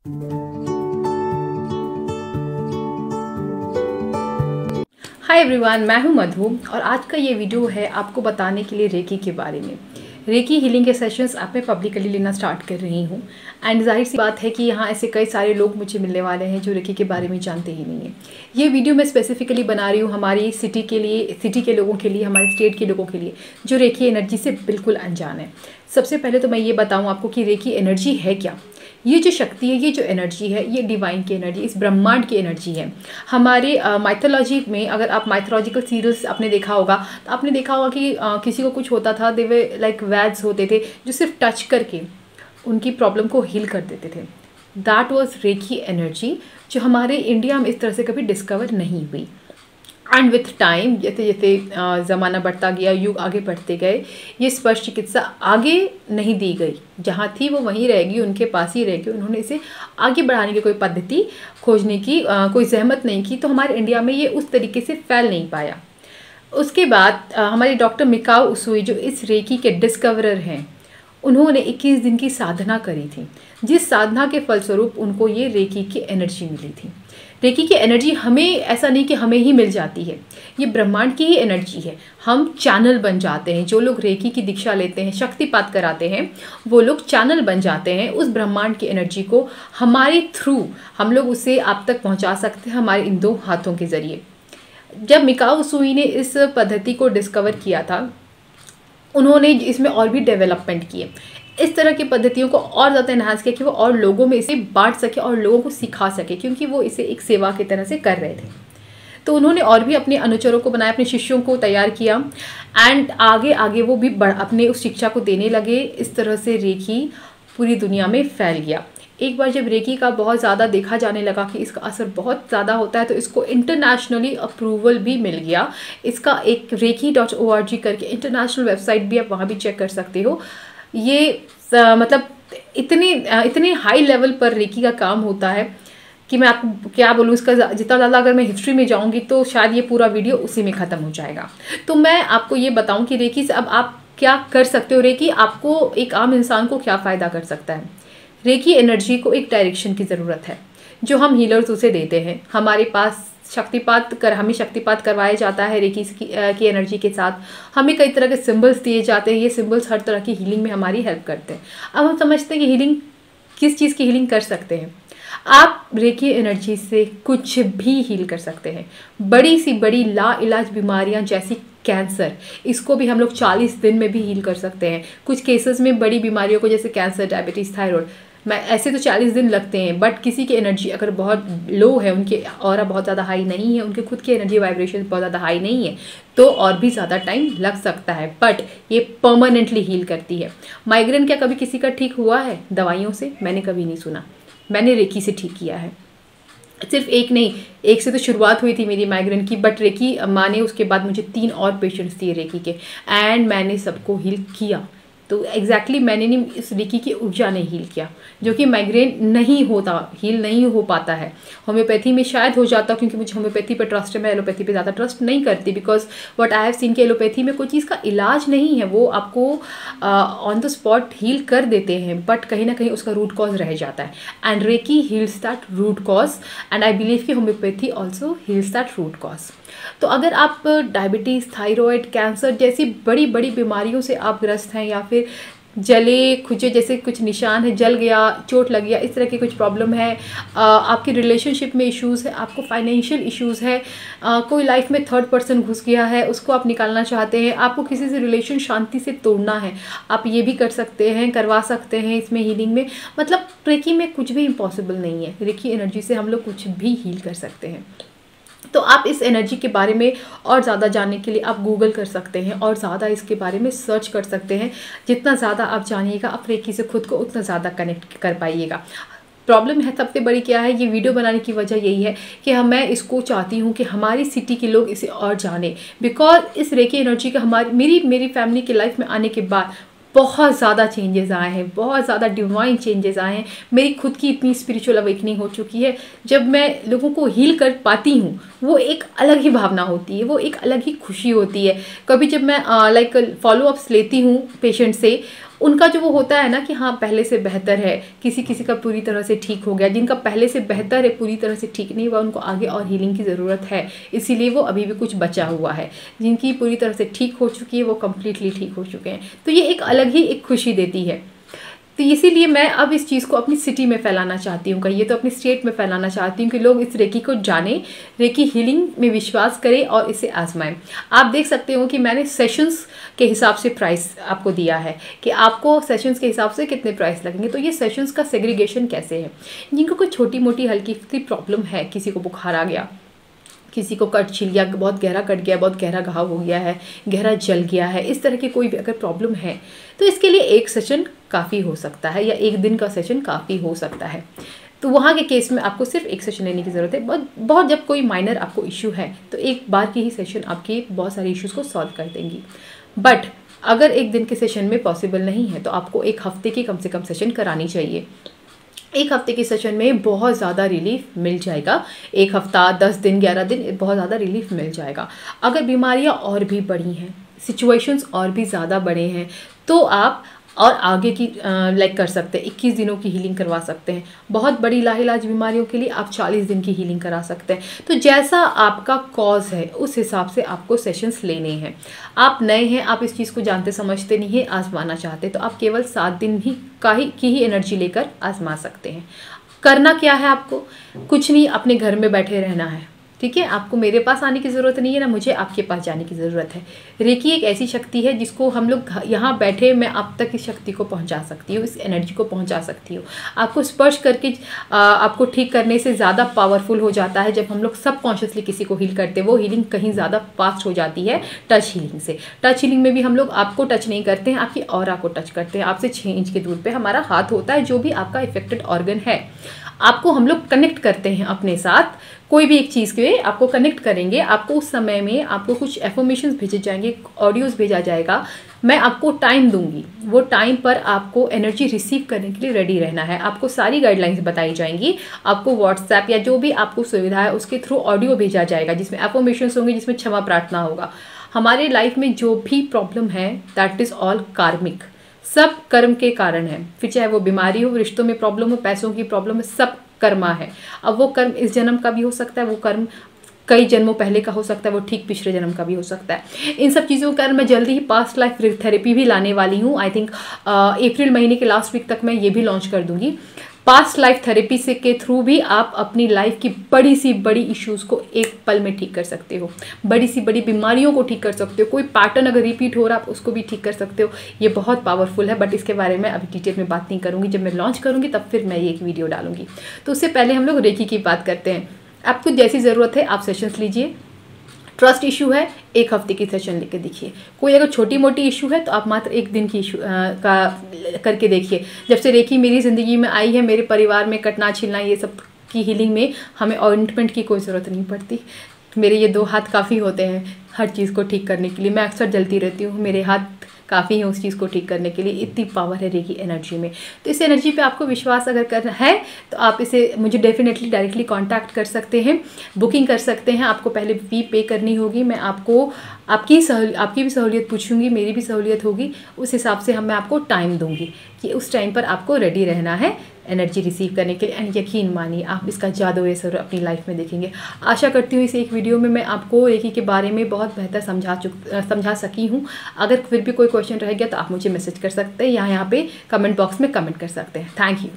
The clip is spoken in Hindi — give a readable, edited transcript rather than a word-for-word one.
हाय एवरीवन, मैं हूं मधु और आज का ये वीडियो है आपको बताने के लिए रेकी के बारे में। रेकी हीलिंग के सेशंस आप मैं पब्लिकली लेना स्टार्ट कर रही हूँ एंड जाहिर सी बात है कि यहाँ ऐसे कई सारे लोग मुझे मिलने वाले हैं जो रेकी के बारे में जानते ही नहीं है। ये वीडियो मैं स्पेसिफिकली बना रही हूँ हमारी सिटी के लिए, सिटी के लोगों के लिए, हमारे स्टेट के लोगों के लिए जो रेकी एनर्जी से बिल्कुल अनजान है। सबसे पहले तो मैं ये बताऊँ आपको कि रेकी एनर्जी है क्या। ये जो शक्ति है, ये जो एनर्जी है, ये डिवाइन की एनर्जी, इस ब्रह्मांड की एनर्जी है। हमारे माइथोलॉजी में अगर आप माइथोलॉजिकल सीरियल्स आपने देखा होगा तो आपने देखा होगा कि किसी को कुछ होता था, दे वे लाइक वैद्स होते थे जो सिर्फ टच करके उनकी प्रॉब्लम को हील कर देते थे। दैट वॉज रेकी एनर्जी जो हमारे इंडिया में इस तरह से कभी डिस्कवर नहीं हुई। एंड विथ टाइम जैसे जैसे ज़माना बढ़ता गया, युग आगे बढ़ते गए, ये स्पर्श चिकित्सा आगे नहीं दी गई, जहाँ थी वो वहीं रहेगी, उनके पास ही रहेगी। उन्होंने इसे आगे बढ़ाने की कोई पद्धति खोजने की कोई जहमत नहीं की, तो हमारे इंडिया में ये उस तरीके से फैल नहीं पाया। उसके बाद हमारे डॉक्टर मिकाओ उसुई जो इस रेकी के डिस्कवरर हैं, उन्होंने 21 दिन की साधना करी थी, जिस साधना के फलस्वरूप उनको ये रेकी की एनर्जी मिली थी। रेकी की एनर्जी हमें ऐसा नहीं कि हमें ही मिल जाती है, ये ब्रह्मांड की ही एनर्जी है। हम चैनल बन जाते हैं। जो लोग रेकी की दीक्षा लेते हैं, शक्तिपात कराते हैं, वो लोग चैनल बन जाते हैं उस ब्रह्मांड की एनर्जी को। हमारे थ्रू हम लोग उसे आप तक पहुंचा सकते हैं, हमारे इन 2 हाथों के ज़रिए। जब मिकाओ उसुई ने इस पद्धति को डिस्कवर किया था, उन्होंने इसमें और भी डेवलपमेंट किए, इस तरह की पद्धतियों को और ज़्यादा एनहांस किया कि वो और लोगों में इसे बांट सके और लोगों को सिखा सके, क्योंकि वो इसे एक सेवा की तरह से कर रहे थे। तो उन्होंने और भी अपने अनुचरों को बनाया, अपने शिष्यों को तैयार किया एंड आगे आगे वो भी अपने उस शिक्षा को देने लगे। इस तरह से रेकी पूरी दुनिया में फैल गया। एक बार जब रेकी का बहुत ज़्यादा देखा जाने लगा कि इसका असर बहुत ज़्यादा होता है, तो इसको इंटरनेशनली अप्रूवल भी मिल गया। इसका एक reiki.org करके इंटरनेशनल वेबसाइट भी, आप वहाँ भी चेक कर सकते हो। ये मतलब इतने हाई लेवल पर रेकी का काम होता है कि मैं आपको क्या बोलूँ। इसका जितना ज़्यादा अगर मैं हिस्ट्री में जाऊँगी तो शायद ये पूरा वीडियो उसी में ख़त्म हो जाएगा। तो मैं आपको ये बताऊँ कि रेकी से अब आप क्या कर सकते हो। रेकी आपको, एक आम इंसान को क्या फ़ायदा कर सकता है। रेकी एनर्जी को एक डायरेक्शन की ज़रूरत है जो हम हीलर्स उसे देते हैं। हमारे पास हमें शक्तिपात करवाया जाता है रेकी की एनर्जी के साथ। हमें कई तरह के सिंबल्स दिए जाते हैं। ये सिंबल्स हर तरह की हीलिंग में हमारी हेल्प करते हैं। अब हम समझते हैं कि हीलिंग, किस चीज़ की हीलिंग कर सकते हैं। आप रेकी एनर्जी से कुछ भी हील कर सकते हैं। बड़ी सी बड़ी लाइलाज बीमारियां जैसी कैंसर, इसको भी हम लोग 40 दिन में भी हील कर सकते हैं। कुछ केसेस में बड़ी बीमारियों को, जैसे कैंसर, डायबिटीज़, थायराइड, ऐसे तो 40 दिन लगते हैं। बट किसी की एनर्जी अगर बहुत लो है, उनकी ऑरा बहुत ज़्यादा हाई नहीं है, उनके खुद की एनर्जी वाइब्रेशन बहुत ज़्यादा हाई नहीं है, तो और भी ज़्यादा टाइम लग सकता है। बट ये परमानेंटली हील करती है। माइग्रेन क्या कभी किसी का ठीक हुआ है दवाइयों से? मैंने कभी नहीं सुना। मैंने रेकी से ठीक किया है। सिर्फ एक नहीं, एक से तो शुरुआत हुई थी मेरी माइग्रेन की, बट रेकी माँ ने उसके बाद मुझे 3 और पेशेंट्स दिए रेकी के, एंड मैंने सबको हील किया। तो एग्जैक्टली मैंने नहीं, इस रेकी की ऊर्जा ने हील किया, जो कि माइग्रेन नहीं होता, हील नहीं हो पाता है। होम्योपैथी में शायद हो जाता, क्योंकि मुझे होम्योपैथी पर ट्रस्ट है। मैं एलोपैथी पे ज़्यादा ट्रस्ट नहीं करती, because what I have seen कि एलोपैथी में कोई चीज़ का इलाज नहीं है। वो आपको ऑन द स्पॉट हील कर देते हैं, बट कहीं ना कहीं उसका रूट कॉज रह जाता है। And reiki heals that root cause, and I believe कि homeopathy also heals that root cause. तो अगर आप डायबिटीज़, थायराइड, कैंसर जैसी बड़ी बड़ी बीमारियों से आप ग्रस्त हैं, या फिर जले खुजे जैसे कुछ निशान है, जल गया, चोट लग गया, इस तरह की कुछ प्रॉब्लम है, आपकी रिलेशनशिप में इश्यूज़ है, आपको फाइनेंशियल इश्यूज़ है, कोई लाइफ में थर्ड पर्सन घुस गया है, उसको आप निकालना चाहते हैं, आपको किसी से रिलेशन शांति से तोड़ना है, आप ये भी कर सकते हैं, करवा सकते हैं इसमें हीलिंग में। मतलब रेकी में कुछ भी इम्पॉसिबल नहीं है। रेकी एनर्जी से हम लोग कुछ भी हील कर सकते हैं। तो आप इस एनर्जी के बारे में और ज़्यादा जानने के लिए आप गूगल कर सकते हैं और ज़्यादा इसके बारे में सर्च कर सकते हैं। जितना ज़्यादा आप जानिएगा, आप रेकी से खुद को उतना ज़्यादा कनेक्ट कर पाइएगा। प्रॉब्लम है सबसे बड़ी क्या है, ये वीडियो बनाने की वजह यही है कि मैं इसको चाहती हूँ कि हमारी सिटी के लोग इसे और जाने, बिकॉज इस रेकी एनर्जी का मेरी फैमिली की लाइफ में आने के बाद बहुत ज़्यादा चेंजेस आए हैं, बहुत ज़्यादा डिवाइन चेंजेस आए हैं। मेरी खुद की इतनी स्पिरिचुअल अवेकनिंग हो चुकी है। जब मैं लोगों को हील कर पाती हूँ, वो एक अलग ही भावना होती है, वो एक अलग ही खुशी होती है। कभी जब मैं लाइक फॉलो अप्स लेती हूँ पेशेंट से, उनका जो वो होता है ना कि हाँ पहले से बेहतर है, किसी किसी का पूरी तरह से ठीक हो गया, जिनका पहले से बेहतर है पूरी तरह से ठीक नहीं हुआ, उनको आगे और हीलिंग की ज़रूरत है, इसीलिए वो अभी भी कुछ बचा हुआ है। जिनकी पूरी तरह से ठीक हो चुकी है वो कम्प्लीटली ठीक हो चुके हैं। तो ये एक अलग ही एक खुशी देती है। तो इसीलिए मैं अब इस चीज़ को अपनी सिटी में फैलाना चाहती हूँ, कहिए तो अपनी स्टेट में फैलाना चाहती हूँ कि लोग इस रेकी को जानें, रेकी हीलिंग में विश्वास करें और इसे आजमाएं। आप देख सकते हो कि मैंने सेशंस के हिसाब से प्राइस आपको दिया है कि आपको सेशंस के हिसाब से कितने प्राइस लगेंगे। तो ये सेशंस का सेग्रीगेशन कैसे है, जिनको कोई छोटी मोटी हल्की फुल्की प्रॉब्लम है, किसी को बुखार आ गया, किसी को कट छिल गया, बहुत गहरा कट गया, बहुत गहरा घाव हो गया है, गहरा जल गया है, इस तरह की कोई भी अगर प्रॉब्लम है तो इसके लिए एक सेशन काफ़ी हो सकता है या एक दिन का सेशन काफ़ी हो सकता है। तो वहाँ के केस में आपको सिर्फ एक सेशन लेने की ज़रूरत है। बहुत जब कोई माइनर आपको इशू है तो एक बार की ही सेशन आपके बहुत सारे इश्यूज़ को सॉल्व कर देंगी। बट अगर एक दिन के सेशन में पॉसिबल नहीं है तो आपको एक हफ्ते की कम से कम सेशन करानी चाहिए। एक हफ्ते के सेशन में बहुत ज़्यादा रिलीफ मिल जाएगा। एक हफ्ता, 10 दिन, 11 दिन बहुत ज़्यादा रिलीफ मिल जाएगा। अगर बीमारियां और भी बढ़ी हैं, सिचुएशंस और भी ज़्यादा बड़े हैं, तो आप और आगे की कर सकते हैं, 21 दिनों की हीलिंग करवा सकते हैं। बहुत बड़ी लाइलाज बीमारियों के लिए आप 40 दिन की हीलिंग करा सकते हैं। तो जैसा आपका कॉज है उस हिसाब से आपको सेशंस लेने हैं। आप नए हैं, आप इस चीज़ को जानते समझते नहीं है, आजमाना चाहते, तो आप केवल 7 दिन की ही एनर्जी लेकर आजमा सकते हैं। करना क्या है, आपको कुछ नहीं, अपने घर में बैठे रहना है। ठीक है, आपको मेरे पास आने की ज़रूरत नहीं है, ना मुझे आपके पास जाने की ज़रूरत है। रेकी एक ऐसी शक्ति है जिसको हम लोग यहाँ बैठे मैं आप तक इस शक्ति को पहुँचा सकती हूँ, इस एनर्जी को पहुँचा सकती हूँ। आपको स्पर्श करके आपको ठीक करने से ज़्यादा पावरफुल हो जाता है जब हम लोग सबकॉन्शियसली किसी को हील करते हैं। वो हीलिंग कहीं ज़्यादा फास्ट हो जाती है टच हीलिंग से। टच हीलिंग में भी हम लोग आपको टच नहीं करते हैं, आपकी ऑरा को टच करते हैं। आपसे 6 इंच की दूर पर हमारा हाथ होता है, जो भी आपका इफेक्टेड ऑर्गन है आपको हम लोग कनेक्ट करते हैं अपने साथ। कोई भी एक चीज़ के आपको कनेक्ट करेंगे, आपको उस समय में आपको कुछ एफर्मेशंस भेजे जाएंगे, ऑडियोज़ भेजा जाएगा, मैं आपको टाइम दूंगी। वो टाइम पर आपको एनर्जी रिसीव करने के लिए रेडी रहना है। आपको सारी गाइडलाइंस बताई जाएंगी, आपको व्हाट्सएप या जो भी आपको सुविधा है उसके थ्रू ऑडियो भेजा जाएगा जिसमें एफर्मेशंस होंगे, जिसमें क्षमा प्रार्थना होगा। हमारे लाइफ में जो भी प्रॉब्लम है दैट इज़ ऑल कार्मिक, सब कर्म के कारण है। फिर चाहे वो बीमारी हो, रिश्तों में प्रॉब्लम हो, पैसों की प्रॉब्लम है, सब कर्मा है। अब वो कर्म इस जन्म का भी हो सकता है, वो कर्म कई जन्मों पहले का हो सकता है, वो ठीक पिछले जन्म का भी हो सकता है। इन सब चीज़ों का मैं जल्दी ही पास्ट लाइफ थेरेपी भी लाने वाली हूँ। आई थिंक अप्रैल महीने के लास्ट वीक तक मैं ये भी लॉन्च कर दूंगी। पास्ट लाइफ थेरेपी से के थ्रू भी आप अपनी लाइफ की बड़ी सी बड़ी इश्यूज़ को एक पल में ठीक कर सकते हो, बड़ी सी बड़ी बीमारियों को ठीक कर सकते हो। कोई पैटर्न अगर रिपीट हो रहा है आप उसको भी ठीक कर सकते हो। ये बहुत पावरफुल है, बट इसके बारे में अभी डिटेल में बात नहीं करूँगी। जब मैं लॉन्च करूँगी तब फिर मैं ये एक वीडियो डालूंगी। तो उससे पहले हम लोग रेकी की बात करते हैं। आपको जैसी ज़रूरत है आप सेशंस लीजिए। ट्रस्ट इशू है, एक हफ्ते की सेशन लेके देखिए। कोई अगर छोटी मोटी इशू है तो आप मात्र एक दिन की इशू का करके देखिए। जब से रेकी मेरी ज़िंदगी में आई है, मेरे परिवार में कटना छिलना ये सब की हीलिंग में हमें ऑइंटमेंट की कोई ज़रूरत नहीं पड़ती। मेरे ये 2 हाथ काफ़ी होते हैं हर चीज़ को ठीक करने के लिए। मैं अक्सर जलती रहती हूँ, मेरे हाथ काफ़ी है उस चीज़ को ठीक करने के लिए। इतनी पावर है रेकी एनर्जी में। तो इस एनर्जी पे आपको विश्वास अगर करना है तो आप इसे मुझे डेफिनेटली डायरेक्टली कांटेक्ट कर सकते हैं, बुकिंग कर सकते हैं। आपको पहले फी पे करनी होगी। मैं आपको आपकी भी सहूलियत पूछूंगी, मेरी भी सहूलियत होगी। उस हिसाब से मैं आपको टाइम दूंगी कि उस टाइम पर आपको रेडी रहना है एनर्जी रिसीव करने के लिए। एंड यकीन मानिए आप इसका जादू असर अपनी लाइफ में देखेंगे। आशा करती हूँ इस एक वीडियो में मैं आपको रेकी के बारे में बहुत बेहतर समझा सकी हूँ। अगर फिर भी कोई क्वेश्चन रह गया तो आप मुझे मैसेज कर सकते हैं या यहाँ पे कमेंट बॉक्स में कमेंट कर सकते हैं। Thank you.